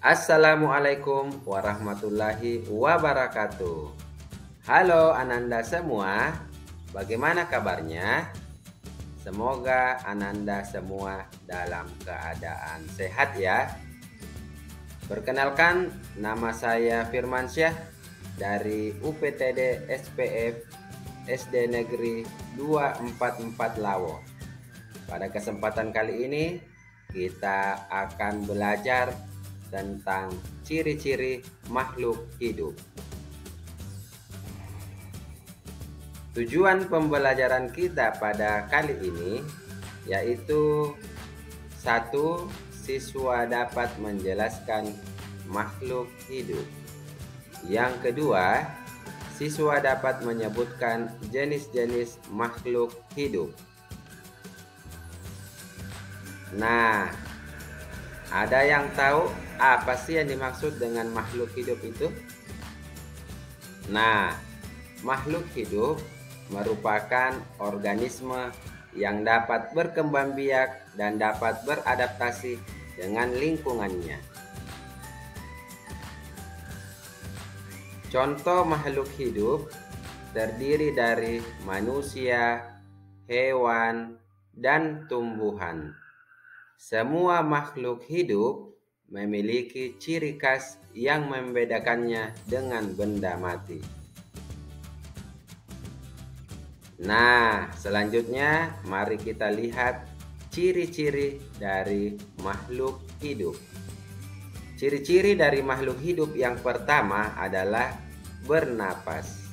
Assalamualaikum warahmatullahi wabarakatuh. Halo Ananda semua, bagaimana kabarnya? Semoga Ananda semua dalam keadaan sehat ya. Perkenalkan, nama saya Firmansyah dari UPTD SPF SD Negeri 244 Lawo. Pada kesempatan kali ini kita akan belajar tentang ciri-ciri makhluk hidup. Tujuan pembelajaran kita pada kali ini yaitu 1. Siswa dapat menjelaskan makhluk hidup. Yang kedua, siswa dapat menyebutkan jenis-jenis makhluk hidup. Nah, ada yang tahu apa sih yang dimaksud dengan makhluk hidup itu? Nah, makhluk hidup merupakan organisme yang dapat berkembang biak dan dapat beradaptasi dengan lingkungannya. Contoh makhluk hidup terdiri dari manusia, hewan, dan tumbuhan. Semua makhluk hidup memiliki ciri khas yang membedakannya dengan benda mati. Nah, selanjutnya mari kita lihat ciri-ciri dari makhluk hidup. Ciri-ciri dari makhluk hidup yang pertama adalah bernapas.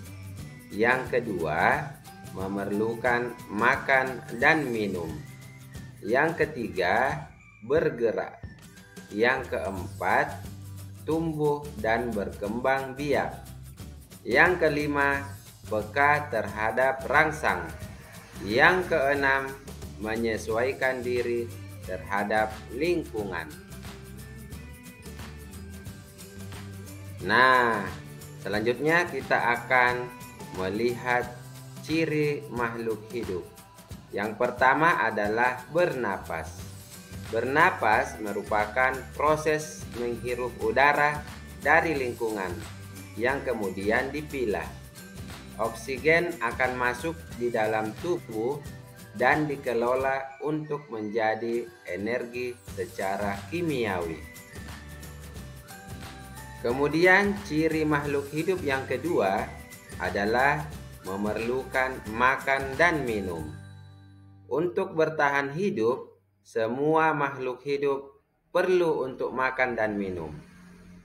Yang kedua, memerlukan makan dan minum. Yang ketiga, bergerak. Yang keempat, tumbuh dan berkembang biak. Yang kelima, peka terhadap rangsang. Yang keenam, menyesuaikan diri terhadap lingkungan. Nah, selanjutnya kita akan melihat ciri makhluk hidup. Yang pertama adalah bernapas. Bernapas merupakan proses menghirup udara dari lingkungan yang kemudian dipilah. Oksigen akan masuk di dalam tubuh dan dikelola untuk menjadi energi secara kimiawi. Kemudian ciri makhluk hidup yang kedua adalah memerlukan makan dan minum. Untuk bertahan hidup, semua makhluk hidup perlu untuk makan dan minum.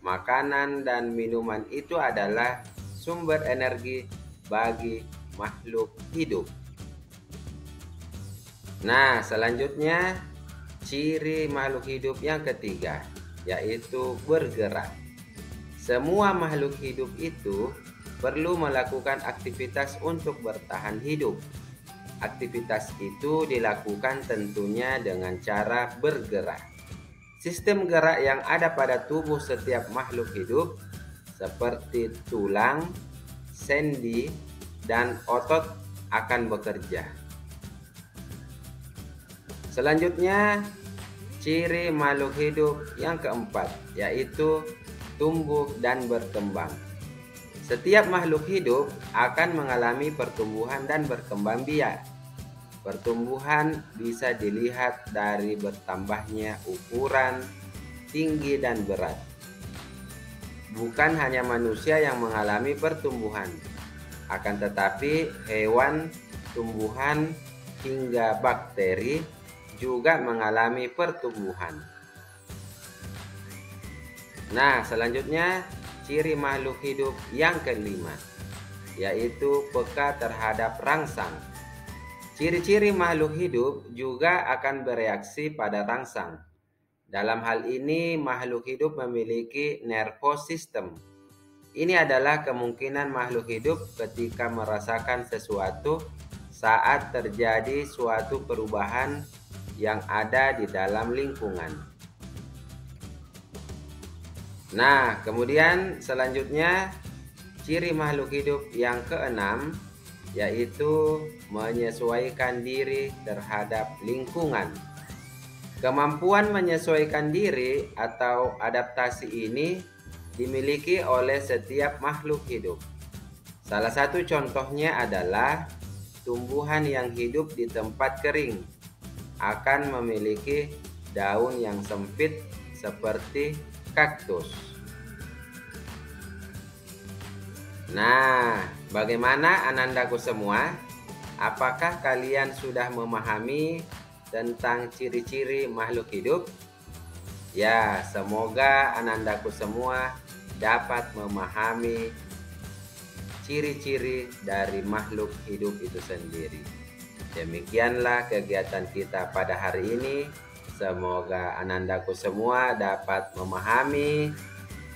Makanan dan minuman itu adalah sumber energi bagi makhluk hidup. Nah, selanjutnya ciri makhluk hidup yang ketiga, yaitu bergerak. Semua makhluk hidup itu perlu melakukan aktivitas untuk bertahan hidup. Aktivitas itu dilakukan tentunya dengan cara bergerak. Sistem gerak yang ada pada tubuh setiap makhluk hidup seperti tulang, sendi, dan otot akan bekerja. Selanjutnya, ciri makhluk hidup yang keempat, yaitu tumbuh dan berkembang. Setiap makhluk hidup akan mengalami pertumbuhan dan berkembang biak. Pertumbuhan bisa dilihat dari bertambahnya ukuran, tinggi, dan berat. Bukan hanya manusia yang mengalami pertumbuhan, akan tetapi hewan, tumbuhan, hingga bakteri juga mengalami pertumbuhan. Nah, selanjutnya ciri makhluk hidup yang kelima, yaitu peka terhadap rangsang. Ciri-ciri makhluk hidup juga akan bereaksi pada rangsang. Dalam hal ini, makhluk hidup memiliki nervous system. Ini adalah kemungkinan makhluk hidup ketika merasakan sesuatu saat terjadi suatu perubahan yang ada di dalam lingkungan. Nah, kemudian selanjutnya ciri makhluk hidup yang keenam, yaitu menyesuaikan diri terhadap lingkungan. Kemampuan menyesuaikan diri atau adaptasi ini dimiliki oleh setiap makhluk hidup. Salah satu contohnya adalah tumbuhan yang hidup di tempat kering akan memiliki daun yang sempit seperti kaktus. Nah, bagaimana anandaku semua? Apakah kalian sudah memahami tentang ciri-ciri makhluk hidup? Ya, semoga anandaku semua dapat memahami ciri-ciri dari makhluk hidup itu sendiri. Demikianlah kegiatan kita pada hari ini. Semoga anandaku semua dapat memahami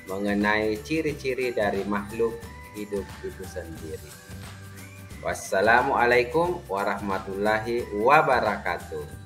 mengenai ciri-ciri dari makhluk hidup itu sendiri. Wassalamualaikum warahmatullahi wabarakatuh.